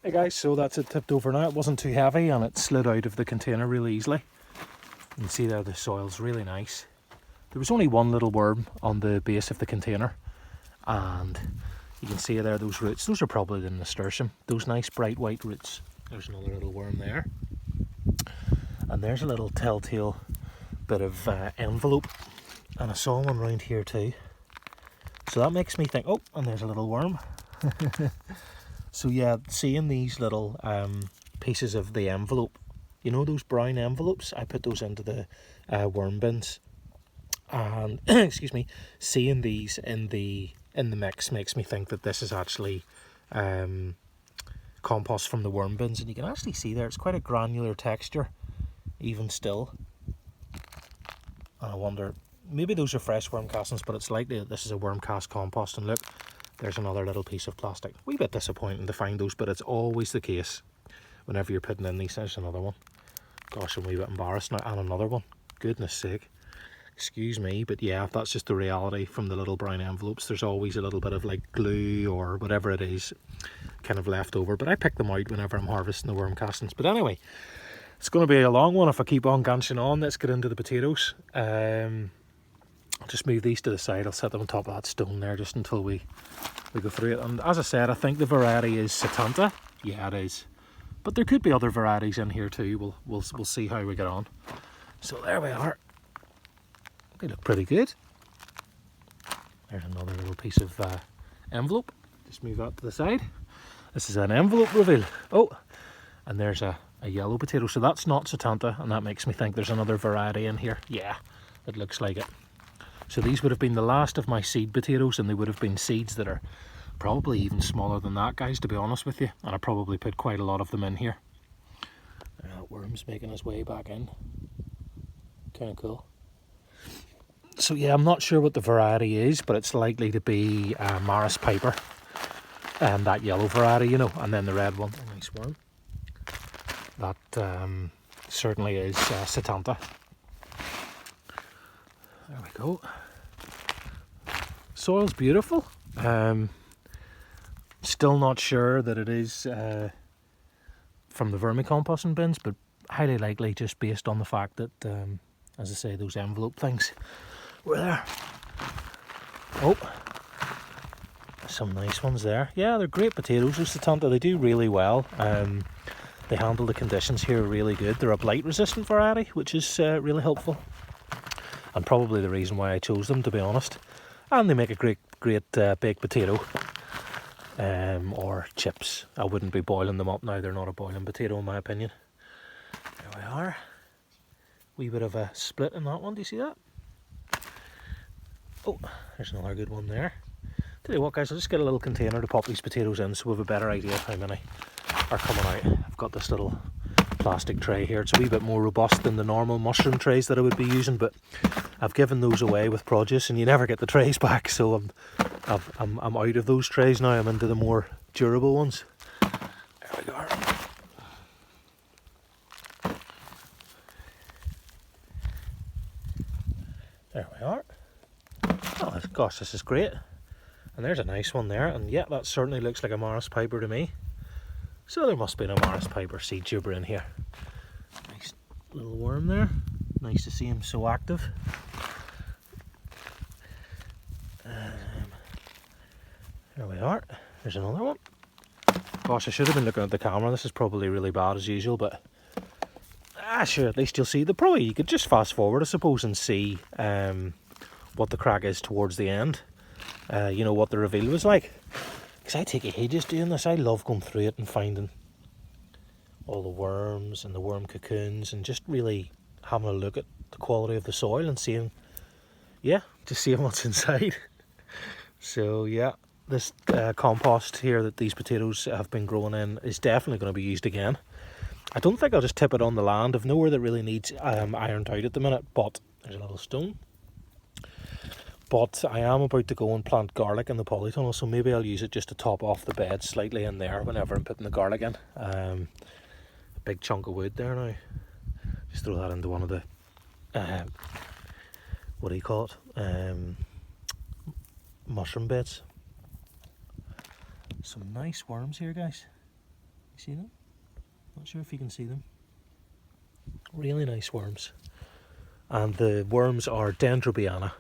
Hey guys, so that's it tipped over now. It wasn't too heavy and it slid out of the container really easily. You can see there the soil's really nice. There was only one little worm on the base of the container, and you can see there those roots. Those are probably the nasturtium. Those nice bright white roots. There's another little worm there. And there's a little telltale bit of envelope. And I saw one round here too. So that makes me think, oh, and there's a little worm. So yeah, seeing these little pieces of the envelope, you know those brown envelopes, I put those into the worm bins. And excuse me, seeing these in the mix makes me think that this is actually compost from the worm bins, and you can actually see there it's quite a granular texture even still. And I wonder, maybe those are fresh worm castings, but it's likely that this is a worm cast compost. And look, there's another little piece of plastic. Wee bit disappointing to find those, but it's always the case whenever you're putting in these. There's another one. Gosh, I'm a wee bit embarrassed now. And another one. Goodness sake. Excuse me, but yeah, that's just the reality from the little brown envelopes. There's always a little bit of like glue or whatever it is kind of left over, but I pick them out whenever I'm harvesting the worm castings. But anyway, it's going to be a long one if I keep on ganching on. Let's get into the potatoes. I'll just move these to the side. I'll set them on top of that stone there just until we go through it. And as I said, I think the variety is Setanta. Yeah, it is. But there could be other varieties in here too. We'll see how we get on. So there we are. They look pretty good. There's another little piece of envelope. Just move that to the side. This is an envelope reveal. Oh, and there's a yellow potato. So that's not Setanta, and that makes me think there's another variety in here. Yeah, it looks like it. So these would have been the last of my seed potatoes, and they would have been seeds that are probably even smaller than that, guys, to be honest with you. And I probably put quite a lot of them in here. That worm's making his way back in. Kind of cool. So yeah, I'm not sure what the variety is, but it's likely to be Maris Piper, and that yellow variety, you know, and then the red one. A nice worm. That certainly is Setanta. There we go. Soil's beautiful. Still not sure that it is from the vermicomposting bins, but highly likely just based on the fact that, as I say, those envelope things were there. Oh, some nice ones there. Yeah, they're great potatoes, those Setanta. They do really well. They handle the conditions here really good. They're a blight resistant variety, which is really helpful, and probably the reason why I chose them, to be honest. And they make a great baked potato, or chips. I wouldn't be boiling them up now. They're not a boiling potato in my opinion. There we are. Wee bit of a split in that one. Do you see that? Oh, there's another good one there. Tell you what, guys, I'll just get a little container to pop these potatoes in so we have a better idea of how many are coming out. I've got this little plastic tray here. It's a wee bit more robust than the normal mushroom trays that I would be using, but I've given those away with produce and you never get the trays back, so I'm out of those trays now. I'm into the more durable ones. There we go. There we are. Oh gosh, this is great. And there's a nice one there, and yeah, that certainly looks like a Maris Piper to me. So there must be a Maris Piper seed tuber in here. Nice little worm there. Nice to see him so active. There we are. There's another one. Gosh, I should have been looking at the camera. This is probably really bad as usual, but sure, at least you'll see. You could just fast forward, I suppose, and see what the crack is towards the end. You know, what the reveal was like. Because I take ages doing this. I love going through it and finding all the worms and the worm cocoons and just really having a look at the quality of the soil and seeing, yeah, just seeing what's inside. So yeah, this compost here that these potatoes have been growing in is definitely going to be used again. I don't think I'll just tip it on the land. I've nowhere that really needs ironed out at the minute, but there's a little stone. But I am about to go and plant garlic in the polytunnel, so maybe I'll use it just to top off the bed slightly in there whenever I'm putting the garlic in. A big chunk of wood there now. Just throw that into one of the, what do you call it? Mushroom beds. Some nice worms here, guys. You see them? Not sure if you can see them. Really nice worms. And the worms are Dendrobiana.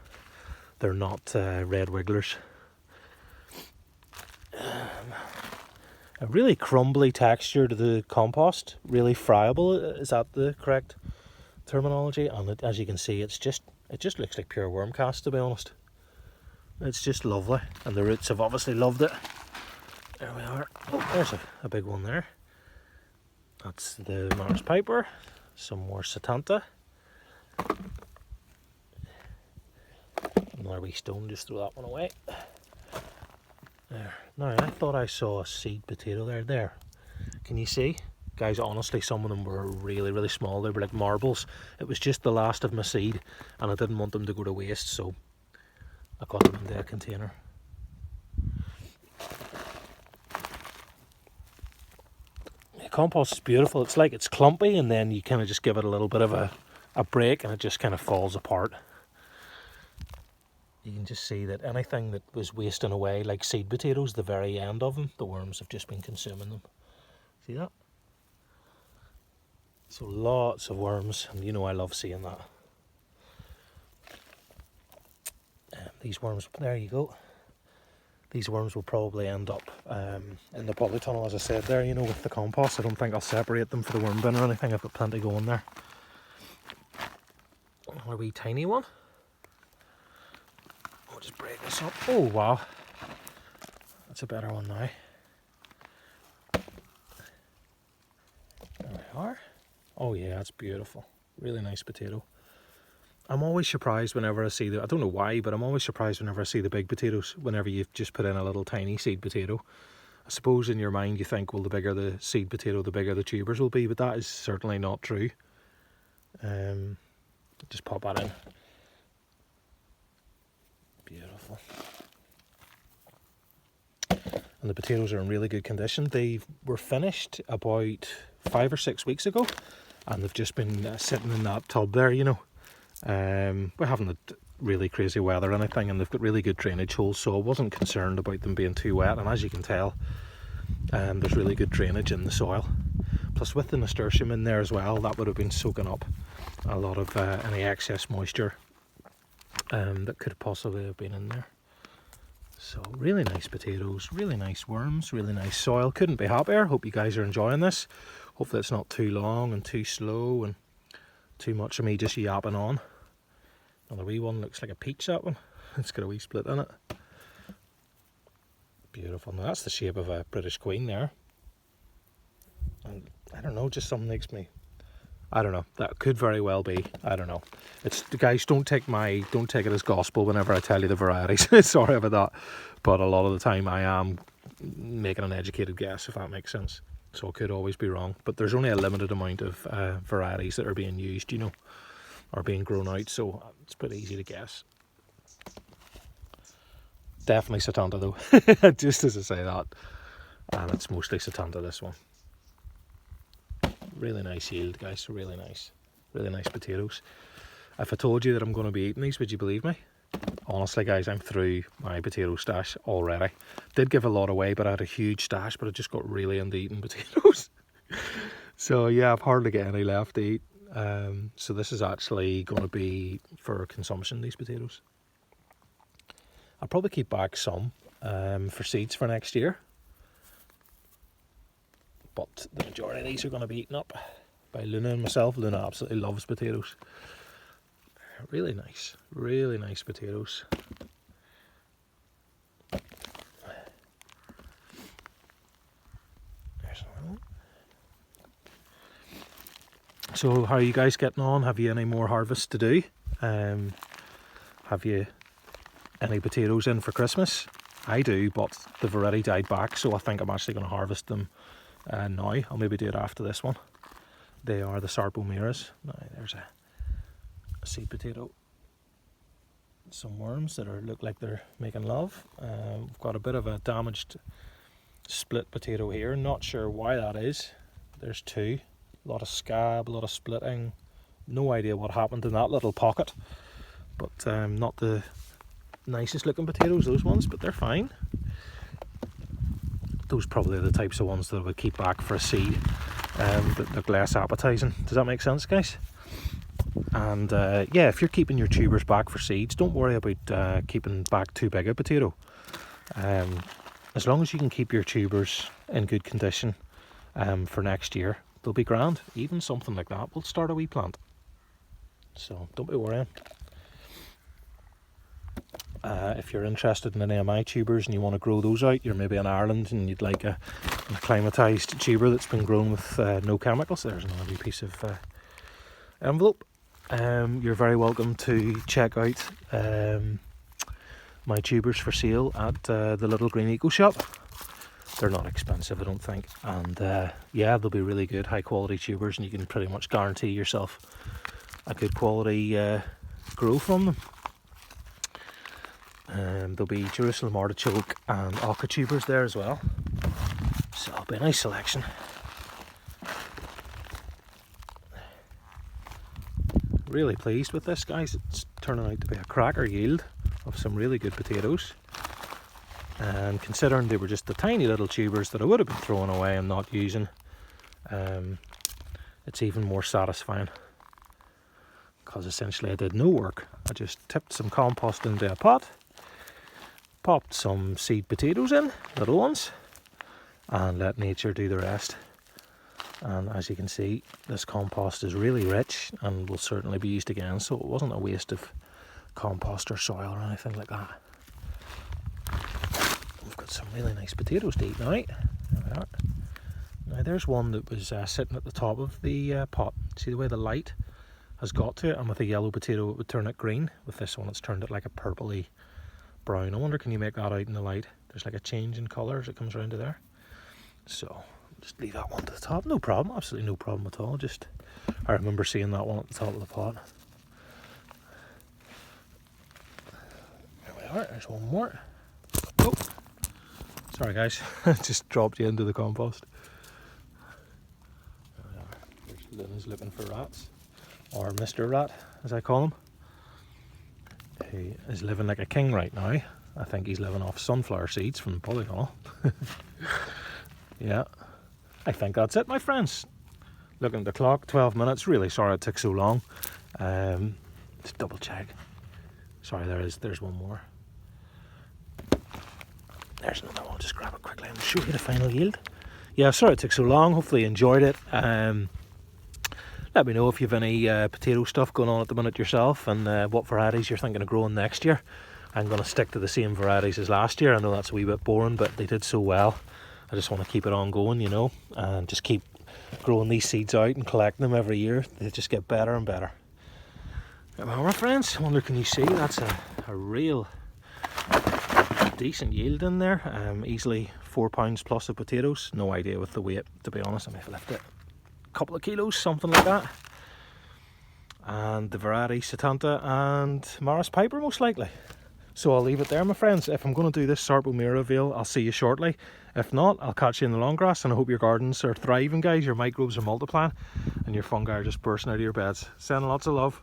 They're not red wigglers. A really crumbly texture to the compost. Really friable, is that the correct terminology? And as you can see, it just looks like pure worm cast, to be honest. It's just lovely, and the roots have obviously loved it. There we are. Oh, there's a big one there. That's the Mars Piper. Some more Setanta. Another wee stone, just throw that one away. There. Now, I thought I saw a seed potato there. There. Can you see? Guys, honestly, some of them were really, really small. They were like marbles. It was just the last of my seed, and I didn't want them to go to waste, so I got them into a container. The compost is beautiful. It's like it's clumpy, and then you kind of just give it a little bit of a break, and it just kind of falls apart. You can just see that anything that was wasting away, like seed potatoes, the very end of them, the worms have just been consuming them. See that? So lots of worms, and you know I love seeing that. These worms, there you go. These worms will probably end up in the polytunnel, as I said there, you know, with the compost. I don't think I'll separate them for the worm bin or anything. I've got plenty going there. A wee tiny one. We'll just break this up. Oh wow, that's a better one now. There we are. Oh yeah, that's beautiful. Really nice potato. I'm always surprised whenever I see I don't know why, but I'm always surprised whenever I see the big potatoes, whenever you've just put in a little tiny seed potato. I suppose in your mind you think, well, the bigger the seed potato, the bigger the tubers will be, but that is certainly not true. Just pop that in. Beautiful. And the potatoes are in really good condition. They were finished about 5 or 6 weeks ago, and they've just been sitting in that tub there, you know. We haven't had really crazy weather or anything, and they've got really good drainage holes, so I wasn't concerned about them being too wet. And as you can tell, there's really good drainage in the soil. Plus with the nasturtium in there as well, that would have been soaking up a lot of any excess moisture that could possibly have been in there. So really nice potatoes, really nice worms, really nice soil. Couldn't be happier. Hope you guys are enjoying this. Hopefully it's not too long and too slow and too much of me just yapping on. Another wee one, looks like a peach, that one. It's got a wee split in it. Beautiful. Now that's the shape of a British Queen there. And I don't know, just something makes me, I don't know, that could very well be, I don't know. It's, guys, don't take it as gospel whenever I tell you the varieties. Sorry about that. But a lot of the time I am making an educated guess, if that makes sense. So it could always be wrong. But there's only a limited amount of varieties that are being used, you know, or being grown out, so it's pretty easy to guess. Definitely Setanta though, just as I say that. And it's mostly Setanta, this one. Really nice yield, guys, really nice. Really nice potatoes. If I told you that I'm going to be eating these, would you believe me? Honestly, guys, I'm through my potato stash already. Did give a lot away, but I had a huge stash, but I just got really into eating potatoes. So yeah, I've hardly got any left to eat. So this is actually going to be for consumption, these potatoes. I'll probably keep back some for seeds for next year. But the majority of these are going to be eaten up by Luna and myself. Luna absolutely loves potatoes. Really nice potatoes. There's another one. So how are you guys getting on? Have you any more harvests to do? Have you any potatoes in for Christmas? I do, but they've already died back, so I think I'm actually going to harvest them now. I'll maybe do it after this one. They are the Sarpomeras. Now there's a seed potato. Some worms that look like they're making love. We've got a bit of a damaged split potato here. Not sure why that is. There's two. A lot of scab, a lot of splitting. No idea what happened in that little pocket. But not the nicest looking potatoes, those ones, but they're fine. those probably are the types of ones that I would keep back for a seed, that look less appetising. Does that make sense, guys? And yeah, if you're keeping your tubers back for seeds, don't worry about keeping back too big a potato. As long as you can keep your tubers in good condition for next year, they'll be grand. Even something like that will start a wee plant. So don't be worrying. If you're interested in any of my tubers and you want to grow those out, you're maybe in Ireland and you'd like an acclimatised tuber that's been grown with no chemicals, there's another wee piece of envelope. You're very welcome to check out my tubers for sale at the Little Green Eco Shop. They're not expensive, I don't think, and yeah, they'll be really good, high quality tubers, and you can pretty much guarantee yourself a good quality grow from them. There'll be Jerusalem artichoke and okra tubers there as well, so it'll be a nice selection. Really pleased with this, guys. It's turning out to be a cracker yield of some really good potatoes, and considering they were just the tiny little tubers that I would have been throwing away and not using, it's even more satisfying, because essentially I did no work. I just tipped some compost into a pot, popped some seed potatoes in, little ones, and let nature do the rest. And as you can see, this compost is really rich and will certainly be used again, so it wasn't a waste of compost or soil or anything like that. We've got some really nice potatoes to eat now. There we are. Now there's one that was sitting at the top of the pot. See the way the light has got to it, and with a yellow potato it would turn it green. With this one it's turned it like a purpley brown. I wonder, can you make that out in the light? There's like a change in colour as it comes around to there. So just leave that one to the top, no problem, absolutely no problem at all. Just, I remember seeing that one at the top of the pot. There we are, there's one more. Oh, sorry guys, just dropped you into the compost. There we are. There's Lynn is looking for rats, or Mr. Rat as I call him. He is living like a king right now. I think he's living off sunflower seeds from the polygonal. Yeah, I think that's it, my friends. Looking at the clock, 12 minutes. Really sorry it took so long. Just double check. Sorry, there's one more. There's another one. Just grab it quickly and show you the final yield. Yeah, sorry it took so long. Hopefully you enjoyed it. Let me know if you've any potato stuff going on at the minute yourself, and what varieties you're thinking of growing next year. I'm going to stick to the same varieties as last year. I know that's a wee bit boring, but they did so well. I just want to keep it on going, you know, and just keep growing these seeds out and collecting them every year. They just get better and better. Well, my friends, I wonder, can you see that's a real decent yield in there? Easily 4 pounds plus of potatoes. No idea with the weight, to be honest. I may have left it a couple of kilos, something like that. And the variety Setanta and Maris Piper most likely. So I'll leave it there, my friends. If I'm going to do this Sarpo Mira veal, I'll see you shortly. If not, I'll catch you in the long grass, and I hope your gardens are thriving, guys. Your microbes are multiplying and your fungi are just bursting out of your beds. Sending lots of love.